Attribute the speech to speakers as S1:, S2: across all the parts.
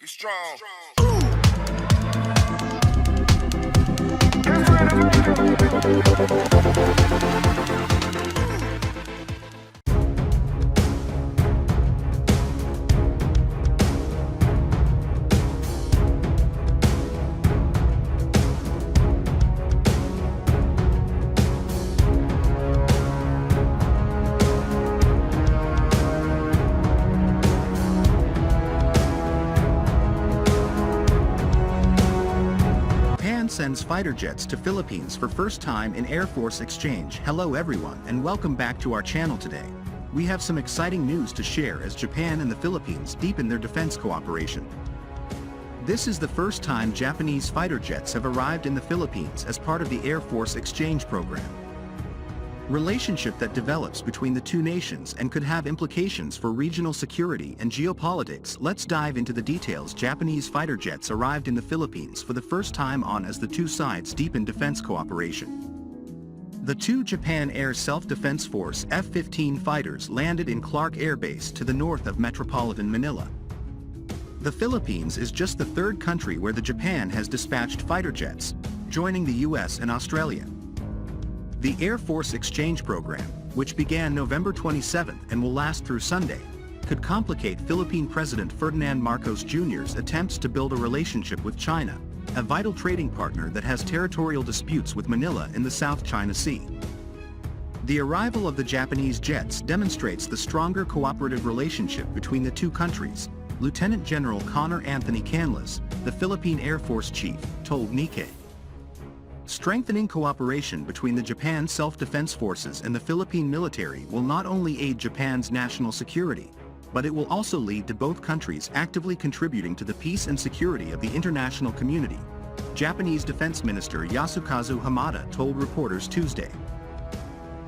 S1: Be strong.
S2: Japan sends fighter jets to Philippines for first time in Air Force exchange. Hello everyone and welcome back to our channel today. We have some exciting news to share as Japan and the Philippines deepen their defense cooperation. This is the first time Japanese fighter jets have arrived in the Philippines as part of the Air Force exchange program. Relationship that develops between the two nations and could have implications for regional security and geopolitics. Let's dive into the details. Japanese fighter jets arrived in the Philippines for the first time as the two sides deepen defense cooperation. The two Japan Air Self-Defense Force F-15 fighters landed in Clark Air Base to the north of metropolitan Manila. The Philippines is just the third country where the Japan has dispatched fighter jets, joining the US and Australia. The Air Force Exchange Program, which began November 27 and will last through Sunday, could complicate Philippine President Ferdinand Marcos Jr.'s attempts to build a relationship with China, a vital trading partner that has territorial disputes with Manila in the South China Sea. The arrival of the Japanese jets demonstrates the stronger cooperative relationship between the two countries, Lieutenant General Connor Anthony Canlas, the Philippine Air Force Chief, told Nikkei. Strengthening cooperation between the Japan Self-Defense Forces and the Philippine military will not only aid Japan's national security, but it will also lead to both countries actively contributing to the peace and security of the international community, Japanese Defense Minister Yasukazu Hamada told reporters Tuesday.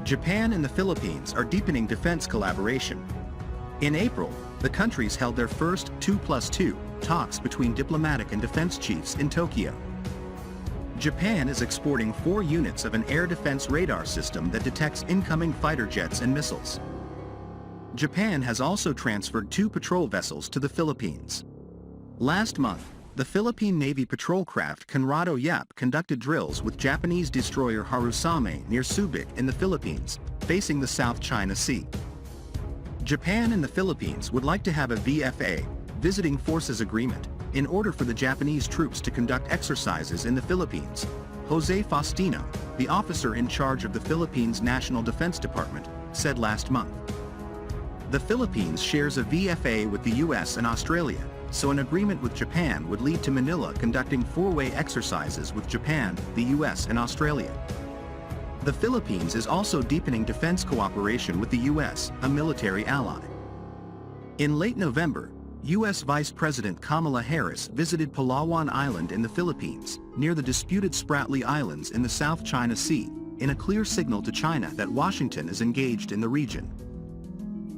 S2: Japan and the Philippines are deepening defense collaboration. In April, the countries held their first 2+2 talks between diplomatic and defense chiefs in Tokyo. Japan is exporting 4 units of an air defense radar system that detects incoming fighter jets and missiles. Japan has also transferred 2 patrol vessels to the Philippines. Last month, the Philippine Navy patrol craft Conrado Yap conducted drills with Japanese destroyer Harusame near Subic in the Philippines, facing the South China Sea. Japan and the Philippines would like to have a VFA, Visiting Forces Agreement, in order for the Japanese troops to conduct exercises in the Philippines, Jose Faustino, the officer in charge of the Philippines National Defense Department, said last month. The Philippines shares a VFA with the US and Australia, so an agreement with Japan would lead to Manila conducting 4-way exercises with Japan, the US and Australia. The Philippines is also deepening defense cooperation with the US, a military ally. In late November, U.S. Vice President Kamala Harris visited Palawan Island in the Philippines, near the disputed Spratly Islands in the South China Sea, in a clear signal to China that Washington is engaged in the region.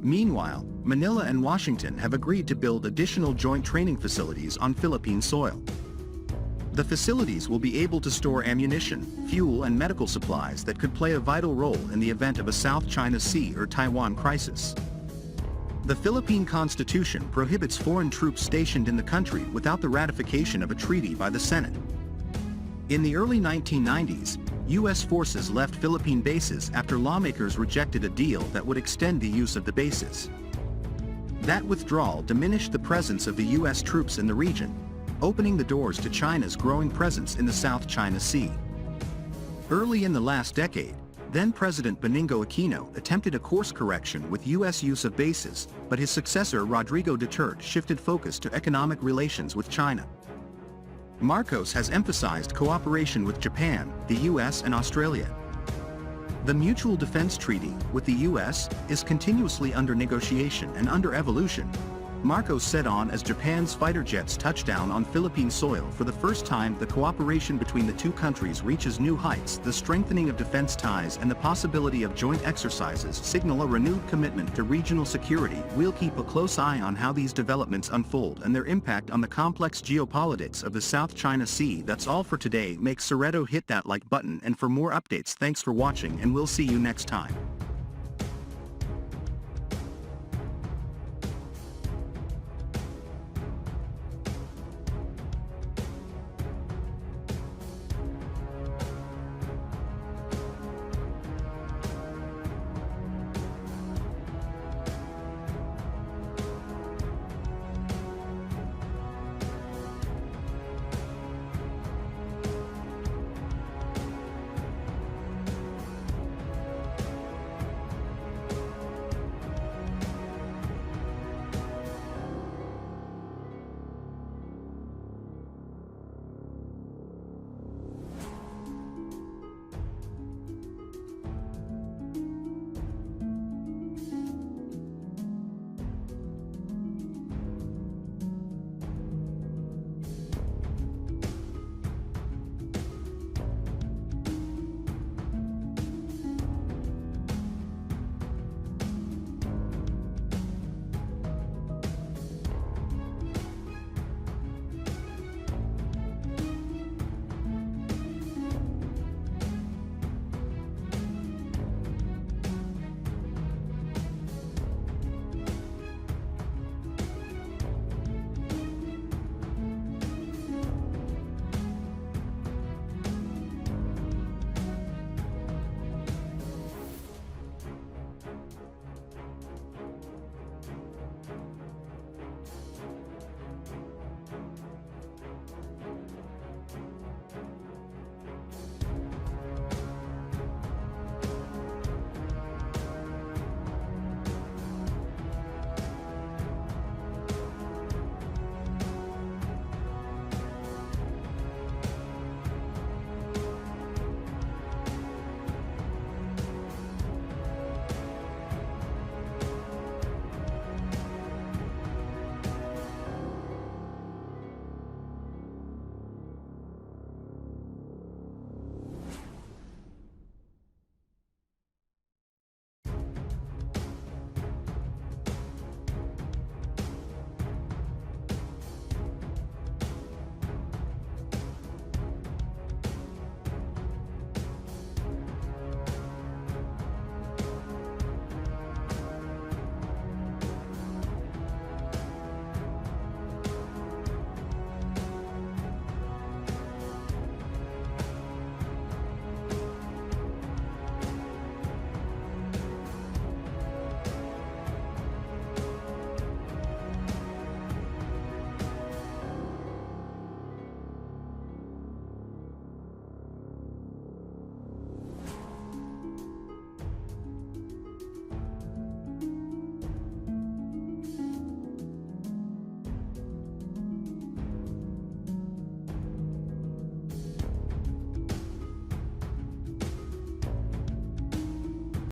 S2: Meanwhile, Manila and Washington have agreed to build additional joint training facilities on Philippine soil. The facilities will be able to store ammunition, fuel and medical supplies that could play a vital role in the event of a South China Sea or Taiwan crisis. The Philippine Constitution prohibits foreign troops stationed in the country without the ratification of a treaty by the Senate. In the early 1990s, U.S. forces left Philippine bases after lawmakers rejected a deal that would extend the use of the bases. That withdrawal diminished the presence of the U.S. troops in the region, opening the doors to China's growing presence in the South China Sea. Early in the last decade, then-President Benigno Aquino attempted a course correction with U.S. use of bases, but his successor Rodrigo Duterte shifted focus to economic relations with China. Marcos has emphasized cooperation with Japan, the U.S. and Australia. The Mutual Defense Treaty with the U.S. is continuously under negotiation and under evolution, Marcos said as Japan's fighter jets touch down on Philippine soil for the first time. The cooperation between the two countries reaches new heights. The strengthening of defense ties and the possibility of joint exercises signal a renewed commitment to regional security. We'll keep a close eye on how these developments unfold and their impact on the complex geopolitics of the South China Sea. That's all for today. Make Soreto hit that like button, and for more updates, thanks for watching, and we'll see you next time.